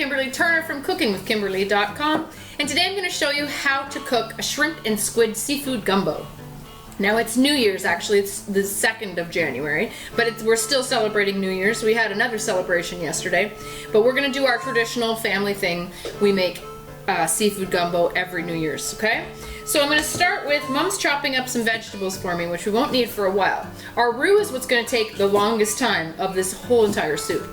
Kimberly Turner from cookingwithkimberly.com, and today I'm going to show you how to cook a shrimp and squid seafood gumbo. Now it's New Year's, actually. It's the 2nd of January, but we're still celebrating New Year's. We had another celebration yesterday, but we're going to do our traditional family thing. We make seafood gumbo every New Year's, okay? So I'm going to start with, Mom's chopping up some vegetables for me, which we won't need for a while. Our roux is what's going to take the longest time of this whole entire soup.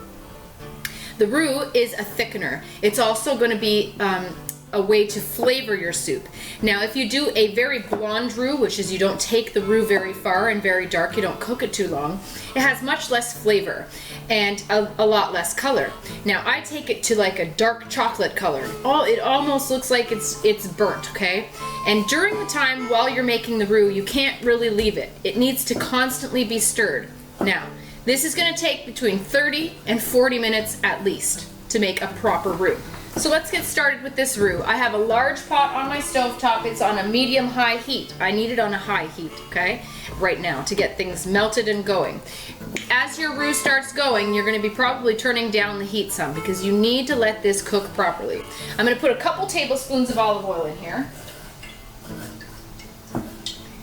The roux is a thickener. It's also going to be a way to flavor your soup. Now, if you do a very blonde roux, which is you don't take the roux very far and very dark, you don't cook it too long, it has much less flavor and a lot less color. Now, I take it to like a dark chocolate color. It almost looks like it's burnt, okay? And during the time while you're making the roux, you can't really leave it. It needs to constantly be stirred. Now, this is going to take between 30 and 40 minutes at least to make a proper roux. So let's get started with this roux. I have a large pot on my stovetop. It's on a medium-high heat. I need it on a high heat, okay, right now to get things melted and going. As your roux starts going, you're going to be probably turning down the heat some because you need to let this cook properly. I'm going to put a couple tablespoons of olive oil in here.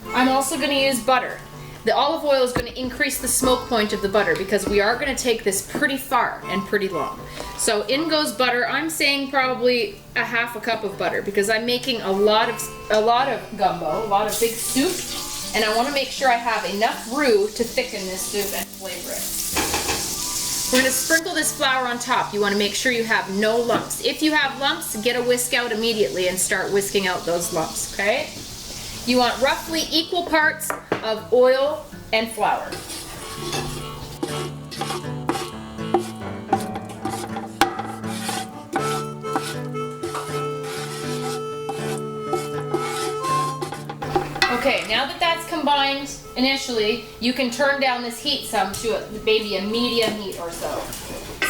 I'm also going to use butter. The olive oil is going to increase the smoke point of the butter because we are going to take this pretty far and pretty long. So in goes butter. I'm saying probably a half a cup of butter because I'm making a lot of gumbo, a lot of big soup, and I want to make sure I have enough roux to thicken this soup and flavor it. We're going to sprinkle this flour on top. You want to make sure you have no lumps. If you have lumps, get a whisk out immediately and start whisking out those lumps, okay? You want roughly equal parts of oil and flour. Okay, now that that's combined initially, you can turn down this heat some to maybe a medium heat or so.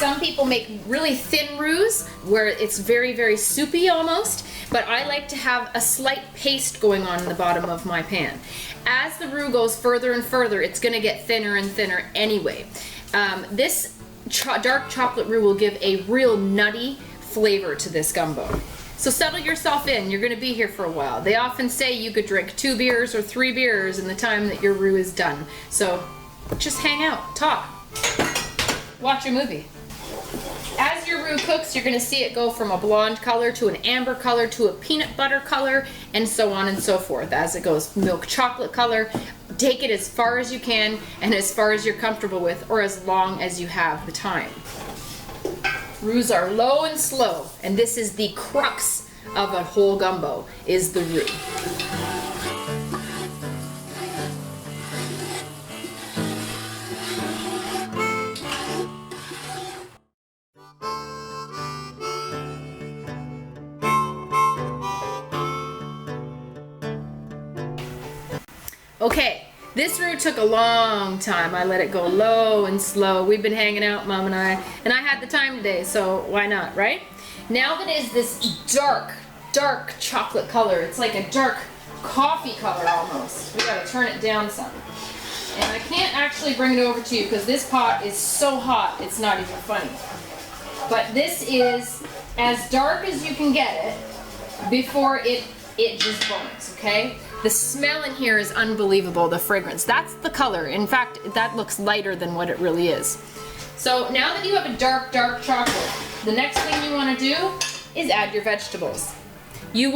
Some people make really thin roux where it's very, very soupy almost, but I like to have a slight paste going on in the bottom of my pan. As the roux goes further and further, it's going to get thinner and thinner anyway. This dark chocolate roux will give a real nutty flavor to this gumbo. So settle yourself in. You're going to be here for a while. They often say you could drink 2 beers or 3 beers in the time that your roux is done. So just hang out, talk, watch a movie. As your roux cooks, you're going to see it go from a blonde color to an amber color to a peanut butter color, and so on and so forth. As it goes milk chocolate color, take it as far as you can and as far as you're comfortable with, or as long as you have the time. Roux are low and slow, and this is the crux of a whole gumbo, is the roux. Okay, this roux took a long time. I let it go low and slow. We've been hanging out, Mom and I had the time today, so why not, right? Now that is this dark, dark chocolate color. It's like a dark coffee color almost. We gotta turn it down some. And I can't actually bring it over to you because this pot is so hot, it's not even funny. But this is as dark as you can get it before it just burns, okay? The smell in here is unbelievable, the fragrance. That's the color. In fact, that looks lighter than what it really is. So now that you have a dark, dark chocolate, the next thing you want to do is add your vegetables. You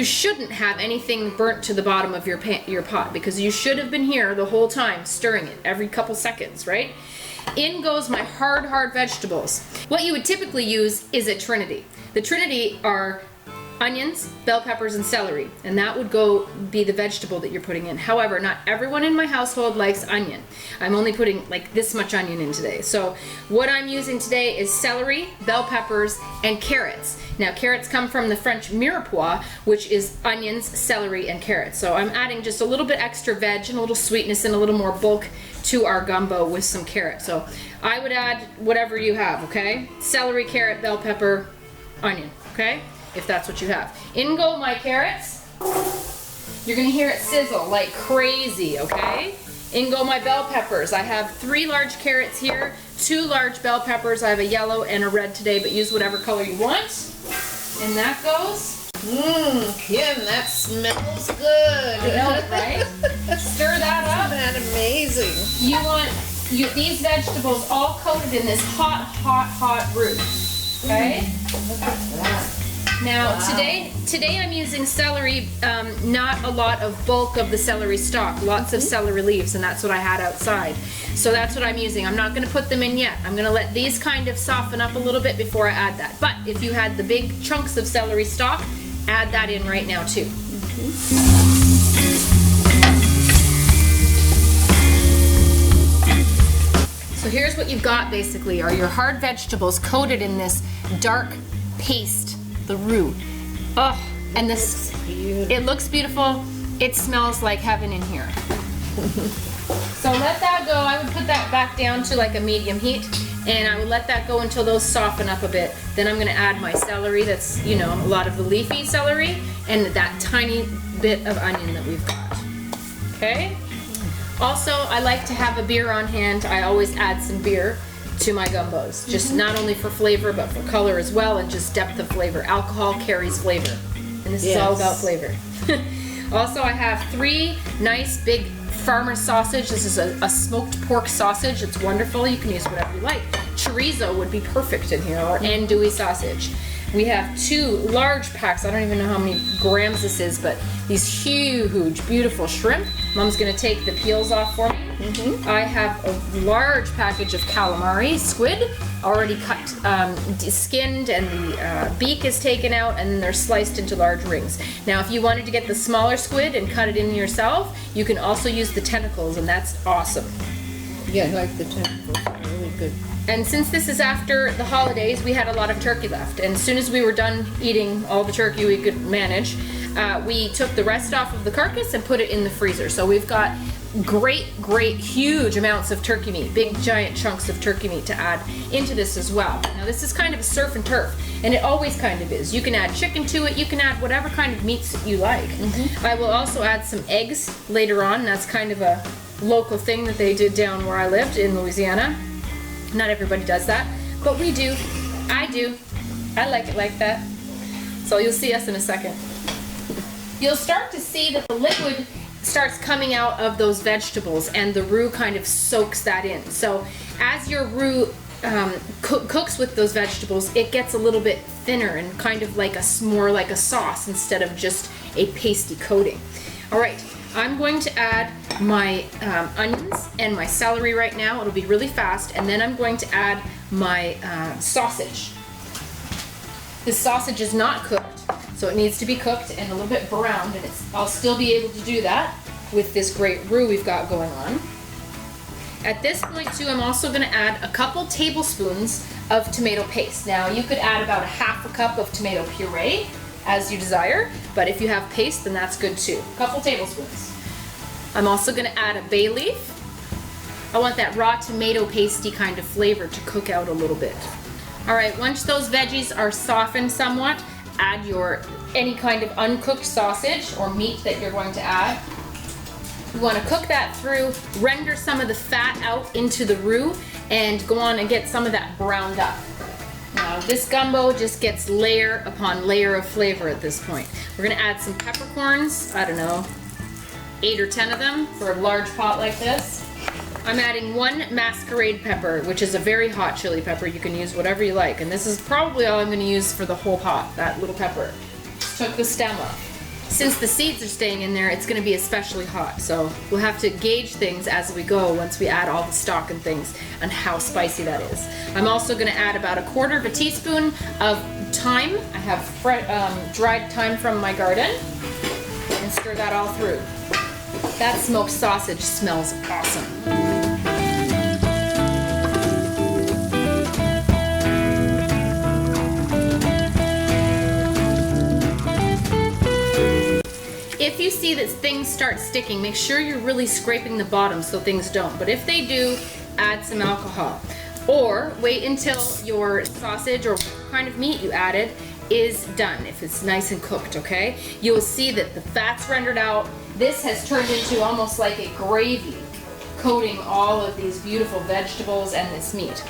shouldn't have anything burnt to the bottom of your pot because you should have been here the whole time stirring it every couple seconds, right? In goes my hard vegetables. What you would typically use is a trinity. The trinity are onions, bell peppers, and celery, and that would be the vegetable that you're putting in. However, not everyone in my household likes onion. I'm only putting like this much onion in today. So what I'm using today is celery, bell peppers, and carrots. Now carrots come from the French mirepoix, which is onions, celery, and carrots. So I'm adding just a little bit extra veg and a little sweetness and a little more bulk to our gumbo with some carrots. So I would add whatever you have, okay? Celery, carrot, bell pepper, onion, okay? If that's what you have. In go my carrots. You're gonna hear it sizzle like crazy, okay? In go my bell peppers. I have 3 large carrots here. 2 large bell peppers. I have a yellow and a red today, but use whatever color you want. And that goes. Kim, that smells good. I know, right? Stir that up. Isn't that amazing? You want these vegetables all coated in this hot roux. Okay? Look at that. Now, today I'm using celery, not a lot of bulk of the celery stalk, lots of celery leaves, and that's what I had outside. So that's what I'm using. I'm not going to put them in yet. I'm going to let these kind of soften up a little bit before I add that. But if you had the big chunks of celery stalk, add that in right now too. So here's what you've got basically, are your hard vegetables coated in this dark paste, the roux. Oh, and this, it looks beautiful. It smells like heaven in here. So let that go. I would put that back down to like a medium heat, and I would let that go until those soften up a bit. Then I'm gonna add my celery, that's, you know, a lot of the leafy celery, and that tiny bit of onion that we've got. Okay? Also, I like to have a beer on hand. I always add some beer to my gumbos, just not only for flavor but for color as well, and just depth of flavor. Alcohol carries flavor, and this is all about flavor. Also, I have 3 nice big farmer sausage. This is a smoked pork sausage. It's wonderful. You can use whatever you like. Chorizo would be perfect in here, or andouille sausage. We have 2 large packs. I don't even know how many grams this is, but these huge, beautiful shrimp. Mom's gonna take the peels off for me. I have a large package of calamari, squid, already cut, skinned, and the beak is taken out, and then they're sliced into large rings. Now, if you wanted to get the smaller squid and cut it in yourself, you can also use the tentacles, and that's awesome. Yeah, I like the tentacles. Really good. And since this is after the holidays, we had a lot of turkey left. And as soon as we were done eating all the turkey we could manage, we took the rest off of the carcass and put it in the freezer. So we've got great, huge amounts of turkey meat, big giant chunks of turkey meat to add into this as well. Now this is kind of a surf and turf, and it always kind of is. You can add chicken to it, you can add whatever kind of meats that you like. I will also add some eggs later on. That's kind of a local thing that they did down where I lived in Louisiana. Not everybody does that, but we do. I do. I like it like that. So you'll see us in a second. You'll start to see that the liquid starts coming out of those vegetables, and the roux kind of soaks that in. So as your roux cooks with those vegetables, it gets a little bit thinner and kind of like more like a sauce instead of just a pasty coating. All right, I'm going to add my onions and my celery right now. It'll be really fast, and then I'm going to add my sausage. This sausage is not cooked, so it needs to be cooked and a little bit browned, and I'll still be able to do that with this great roux we've got going on. At this point too, I'm also going to add a couple tablespoons of tomato paste. Now you could add about 1/2 cup of tomato puree as you desire, but if you have paste, then that's good too. A couple tablespoons. I'm also going to add a bay leaf. I want that raw tomato pasty kind of flavor to cook out a little bit. All right, once those veggies are softened somewhat, add your any kind of uncooked sausage or meat that you're going to add. You want to cook that through, render some of the fat out into the roux, and go on and get some of that browned up. Now this gumbo just gets layer upon layer of flavor at this point. We're going to add some peppercorns, I don't know, 8 or 10 of them for a large pot like this. I'm adding 1 masquerade pepper, which is a very hot chili pepper. You can use whatever you like, and this is probably all I'm going to use for the whole pot, that little pepper. Just took the stem off. Since the seeds are staying in there, it's going to be especially hot, so we'll have to gauge things as we go once we add all the stock and things and how spicy that is. I'm also going to add about 1/4 teaspoon of thyme. I have dried thyme from my garden, and stir that all through. That smoked sausage smells awesome. If you see that things start sticking, make sure you're really scraping the bottom so things don't. But if they do, add some alcohol. Or wait until your sausage or whatever kind of meat you added is done, if it's nice and cooked, okay? You'll see that the fat's rendered out. This has turned into almost like a gravy coating all of these beautiful vegetables and this meat.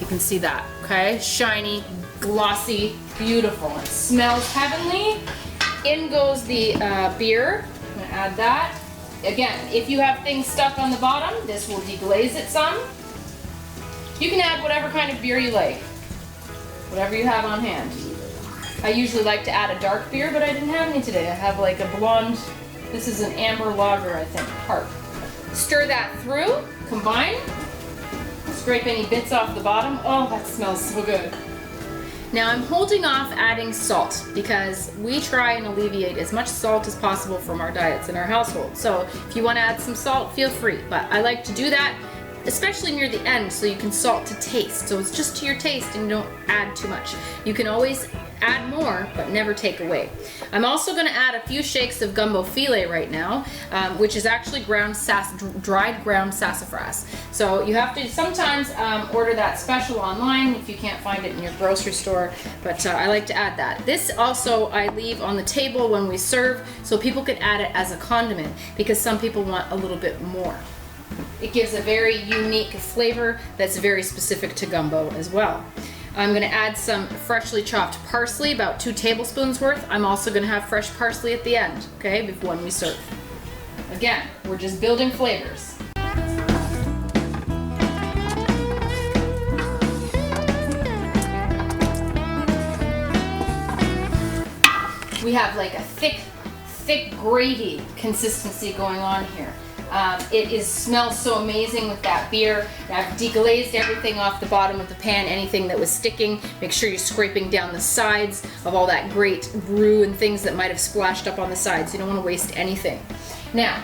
You can see that, okay? Shiny, glossy, beautiful. It smells heavenly. In goes the beer. I'm gonna add that. Again, if you have things stuck on the bottom, this will deglaze it some. You can add whatever kind of beer you like, whatever you have on hand. I usually like to add a dark beer, but I didn't have any today. I have like a blonde, this is an amber lager, I think, Park. Stir that through, combine, scrape any bits off the bottom. Oh, that smells so good. Now I'm holding off adding salt because we try and alleviate as much salt as possible from our diets in our household. So if you want to add some salt, feel free. But I like to do that, especially near the end, so you can salt to taste. So it's just to your taste and you don't add too much. You can always add more, but never take away. I'm also going to add a few shakes of gumbo filet right now, which is actually dried ground sassafras. So you have to sometimes order that special online if you can't find it in your grocery store, but I like to add that. This also I leave on the table when we serve so people can add it as a condiment because some people want a little bit more. It gives a very unique flavor that's very specific to gumbo as well. I'm going to add some freshly chopped parsley, about 2 tablespoons worth. I'm also going to have fresh parsley at the end, okay, before when we serve. Again, we're just building flavors. We have like a thick gravy consistency going on here. It smells so amazing with that beer. I've deglazed everything off the bottom of the pan, anything that was sticking. Make sure you're scraping down the sides of all that great roux and things that might have splashed up on the sides. You don't want to waste anything. Now,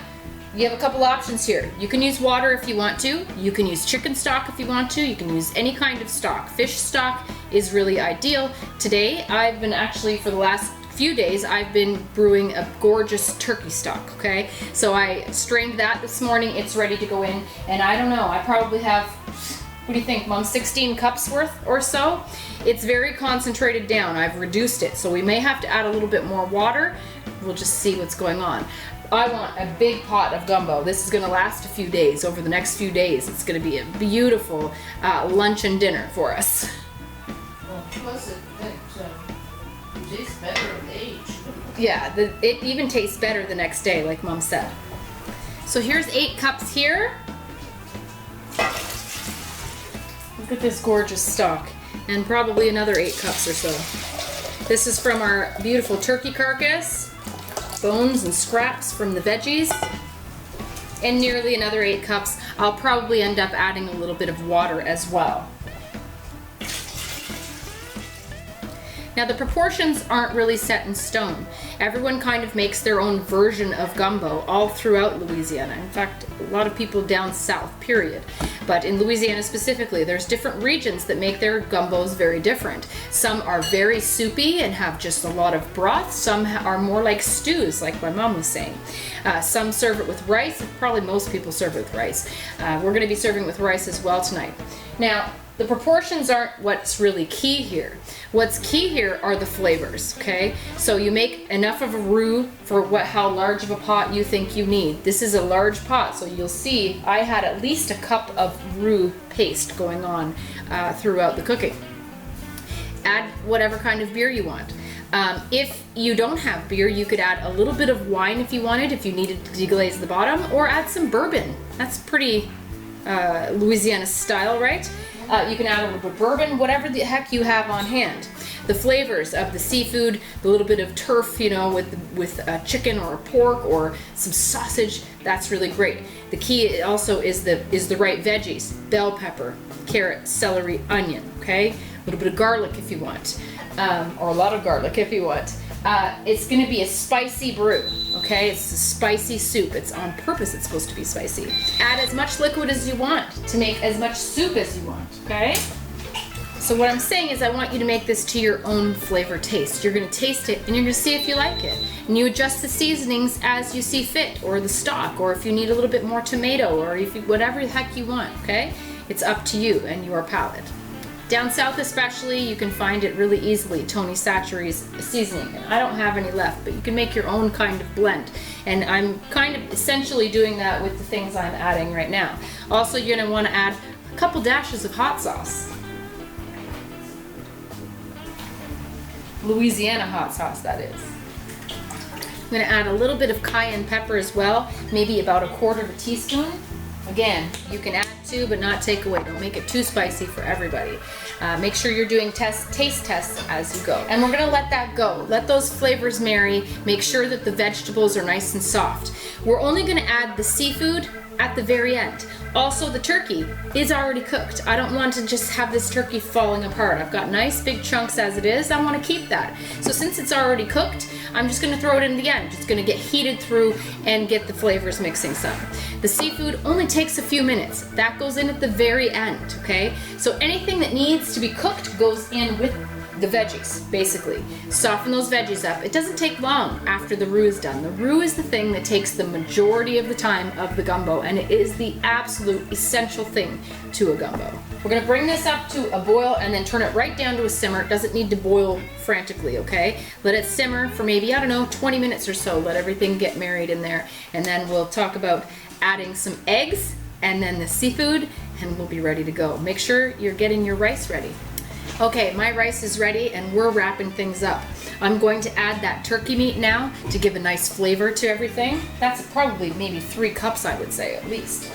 you have a couple options here. You can use water if you want to. You can use chicken stock if you want to. You can use any kind of stock. Fish stock is really ideal. Today, I've been actually, for the last few days, I've been brewing a gorgeous turkey stock, okay? So I strained that this morning. It's ready to go in, and I don't know, I probably have, what do you think, Mom, 16 cups worth or so? It's very concentrated down. I've reduced it, so we may have to add a little bit more water. We'll just see what's going on. I want a big pot of gumbo. This is gonna last a few days. Over the next few days, it's gonna be a beautiful lunch and dinner for us. Well, plus it tastes better with age. Yeah, it even tastes better the next day, like Mom said. So here's 8 cups here. Look at this gorgeous stock. And probably another 8 cups or so. This is from our beautiful turkey carcass. Bones and scraps from the veggies. And nearly another 8 cups. I'll probably end up adding a little bit of water as well. Now the proportions aren't really set in stone. Everyone kind of makes their own version of gumbo all throughout Louisiana. In fact, a lot of people down south, period. But in Louisiana specifically, there's different regions that make their gumbos very different. Some are very soupy and have just a lot of broth. Some are more like stews, like my mom was saying. Some serve it with rice. Probably most people serve it with rice. We're going to be serving it with rice as well tonight. Now, the proportions aren't what's really key here. What's key here are the flavors, okay? So you make enough of a roux for how large of a pot you think you need. This is a large pot, so you'll see I had at least a cup of roux paste going on throughout the cooking. Add whatever kind of beer you want. If you don't have beer, you could add a little bit of wine if you wanted, if you needed to deglaze the bottom, or add some bourbon. That's pretty Louisiana style, right? You can add a little bit of bourbon, whatever the heck you have on hand. The flavors of the seafood, the little bit of turf, you know, with chicken or pork or some sausage, that's really great. The key also is the right veggies: bell pepper, carrot, celery, onion. Okay, a little bit of garlic if you want, or a lot of garlic if you want. It's going to be a spicy brew, okay? It's a spicy soup. It's on purpose. It's supposed to be spicy. Add as much liquid as you want to make as much soup as you want, okay? So what I'm saying is I want you to make this to your own flavor taste. You're going to taste it and you're going to see if you like it. And you adjust the seasonings as you see fit, or the stock, or if you need a little bit more tomato, or if you, whatever the heck you want, okay? It's up to you and your palate. Down south especially, you can find it really easily, Tony Chachere's seasoning. And I don't have any left, but you can make your own kind of blend. And I'm kind of essentially doing that with the things I'm adding right now. Also, you're gonna wanna add a couple dashes of hot sauce. Louisiana hot sauce, that is. I'm gonna add a little bit of cayenne pepper as well, maybe about 1/4 teaspoon. Again, you can add to, but not take away. Don't make it too spicy for everybody. Make sure you're doing taste tests as you go. And we're gonna let that go. Let those flavors marry. Make sure that the vegetables are nice and soft. We're only gonna add the seafood at the very end. Also, the turkey is already cooked. I don't want to just have this turkey falling apart. I've got nice big chunks as it is. I want to keep that. So since it's already cooked, I'm just going to throw it in the end. It's going to get heated through and get the flavors mixing some. The seafood only takes a few minutes. That goes in at the very end, okay? So anything that needs to be cooked goes in with the veggies, basically. Soften those veggies up. It doesn't take long after the roux is done. The roux is the thing that takes the majority of the time of the gumbo, and it is the absolute essential thing to a gumbo. We're gonna bring this up to a boil and then turn it right down to a simmer. It doesn't need to boil frantically, okay? Let it simmer for maybe, I don't know, 20 minutes or so. Let everything get married in there, and then we'll talk about adding some eggs and then the seafood, and we'll be ready to go. Make sure you're getting your rice ready. Okay, my rice is ready and we're wrapping things up. I'm going to add that turkey meat now to give a nice flavor to everything. That's probably maybe 3 cups, I would say, at least.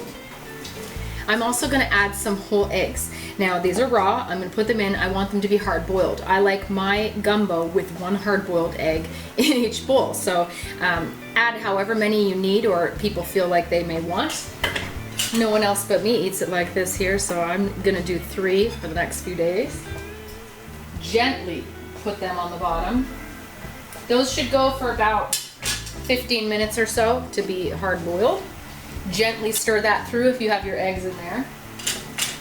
I'm also gonna add some whole eggs. Now, these are raw. I'm gonna put them in. I want them to be hard boiled. I like my gumbo with 1 hard boiled egg in each bowl. So add however many you need or people feel like they may want. No one else but me eats it like this here, so I'm gonna do 3 for the next few days. Gently put them on the bottom. Those should go for about 15 minutes or so to be hard boiled. Gently stir that through if you have your eggs in there.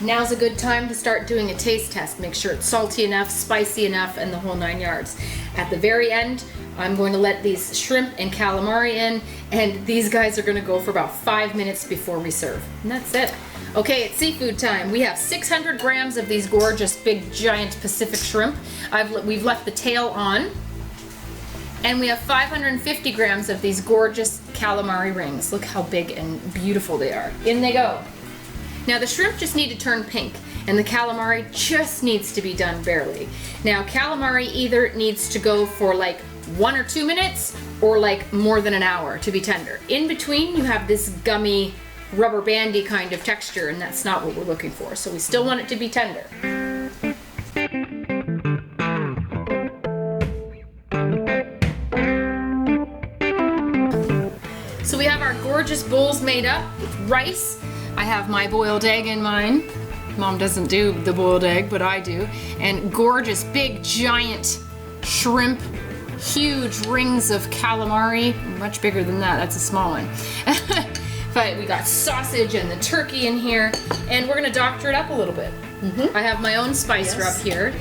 Now's a good time to start doing a taste test. Make sure it's salty enough, spicy enough, and the whole 9 yards. At the very end, I'm going to let these shrimp and calamari in, and these guys are gonna go for about 5 minutes before we serve. And that's it. Okay, it's seafood time. We have 600 grams of these gorgeous big giant Pacific shrimp. We've left the tail on. And we have 550 grams of these gorgeous calamari rings. Look how big and beautiful they are. In they go. Now the shrimp just need to turn pink and the calamari just needs to be done barely. Now calamari either needs to go for like 1 or 2 minutes or like more than an hour to be tender. In between you have this gummy rubber bandy kind of texture and that's not what we're looking for. So we still want it to be tender. So we have our gorgeous bowls made up with rice. I have my boiled egg in mine. Mom doesn't do the boiled egg, but I do. And gorgeous big giant shrimp, huge rings of calamari. Much bigger than that, that's a small one. But we got sausage and the turkey in here, and we're gonna doctor it up a little bit. I have my own spice rub here.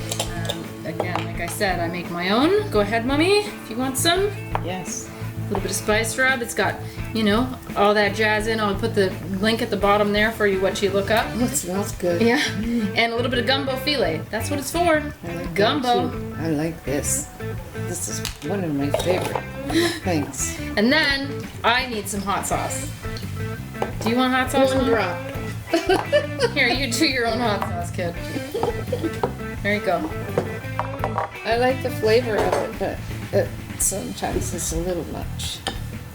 Again, like I said, I make my own. Go ahead, Mommy, if you want some. Yes. A little bit of spice rub. It's got, you know, all that jazz in. I'll put the link at the bottom there for you what you look up. Oh, it smells good. Yeah, and a little bit of gumbo filet. That's what it's for. I like Gumbo. that too. I like this. This is one of my favorite things. And then I need some hot sauce. Do you want hot sauce? 1 Mom? drop. Here, you do your own hot sauce, kid. There you go. I like the flavor of it, but sometimes it's a little much.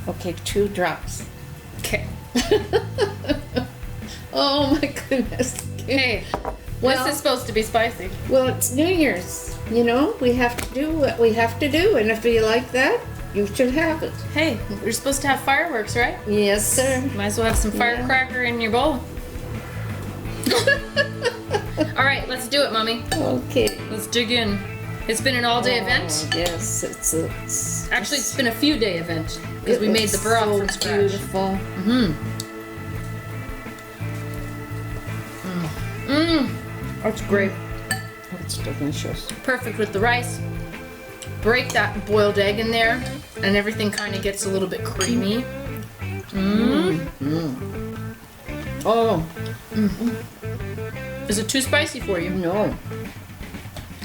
Okay, 2 drops. Okay. Oh my goodness. Hey, Well- this is supposed to be spicy. Well, it's New Year's. You know, we have to do what we have to do, and if you like that, you should have it. Hey, we're supposed to have fireworks, right? Yes, sir. Might as well have some firecracker in your bowl. All right, let's do it, Mommy. Okay. Let's dig in. It's been an all-day event. Yes, it's Actually, it's been a few-day event because we made the broth so from scratch. beautiful. That's great. It's delicious. Perfect with the rice. Break that boiled egg in there, and everything kind of gets a little bit creamy. Oh, Is it too spicy for you? no.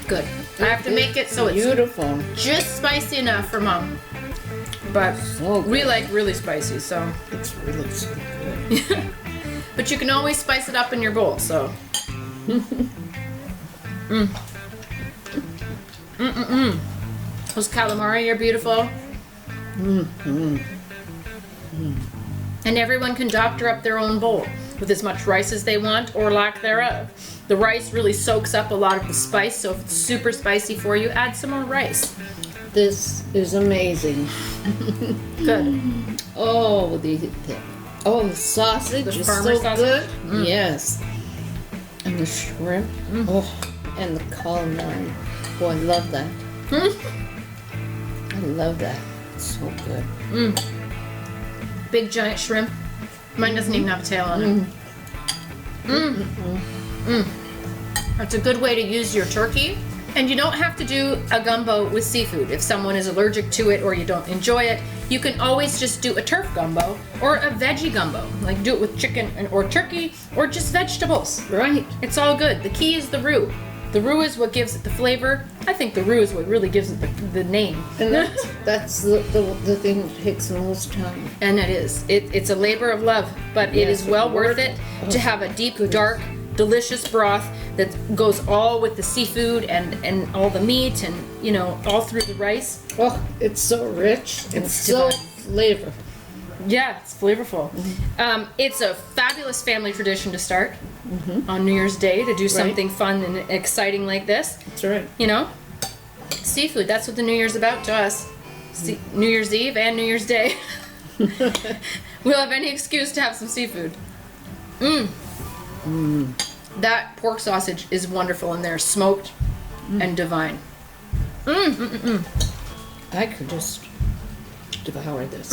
Good. I have to make it so it's beautiful. just spicy enough for Mom. but So we good. like really spicy, so. It's really so good. But you can always spice it up in your bowl, so. Those calamari are beautiful. And everyone can doctor up their own bowl with as much rice as they want or lack thereof. The rice really soaks up a lot of the spice, so if it's super spicy for you, add some more rice. This is amazing. Good. Oh, the sausage The is farmer so sausage? good. Yes. And the shrimp. Oh, and the calamari. Oh, I love that. I love that. It's so good. Big giant shrimp. Mine doesn't even have a tail on it. That's a good way to use your turkey. And you don't have to do a gumbo with seafood. If someone is allergic to it or you don't enjoy it, you can always just do a turf gumbo or a veggie gumbo. Like do it with chicken or turkey or just vegetables. Right. It's all good. The key is the roux. The roux is what gives it the flavor. I think the roux is what really gives it the name. And that's the thing that takes the most time. And it is. It's a labor of love, but it Yes, is well but worth worth it it. to have a deep, dark, delicious broth that goes all with the seafood and all the meat and, you know, all through the rice. Oh, it's so rich and It's so divine. flavorful. Yeah, it's flavorful. It's a fabulous family tradition to start on New Year's Day to do something fun and exciting like this. That's right. You know, seafood, that's what the New Year's about to us. New Year's Eve and New Year's Day. We'll have any excuse to have some seafood. That pork sausage is wonderful in there, smoked and divine. I could just devour this.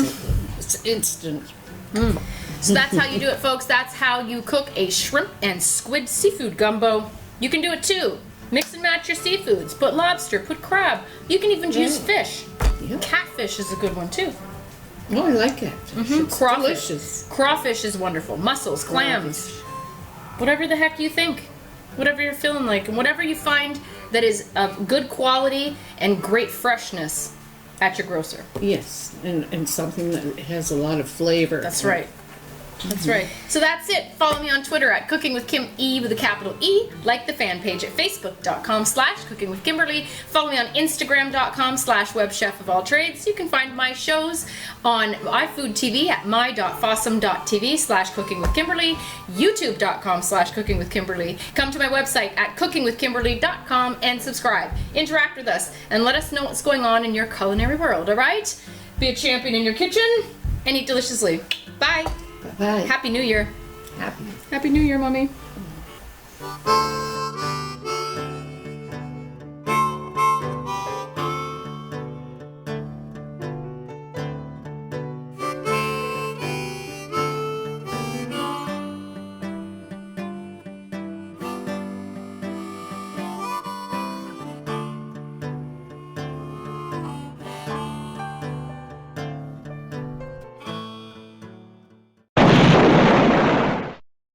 It's instant. So that's how you do it, folks. That's how you cook a shrimp and squid seafood gumbo. You can do it too. Mix and match your seafoods. Put lobster, put crab. You can even use fish. Yeah. Catfish is a good one too. Oh, I like it. It's Crawfish. delicious. Crawfish is wonderful. Mussels, clams, whatever the heck you think. Whatever you're feeling like. And whatever you find that is of good quality and great freshness at your grocer. Yes, and something that has a lot of flavor. That's right. That's right. So that's it. Follow me on Twitter at Cooking with Kim E with a capital E. Like the fan page at facebook.com/Cooking with Kimberly. Follow me on Instagram.com/webchef of all trades. You can find my shows on iFood TV at my.fossum.tv/Cooking with Kimberly. YouTube.com/Cooking with Kimberly. Come to my website at cookingwithkimberly.com and subscribe. Interact with us and let us know what's going on in your culinary world, all right? Be a champion in your kitchen and eat deliciously. Bye. Bye. Happy New Year. Happy. Happy New Year, Mommy.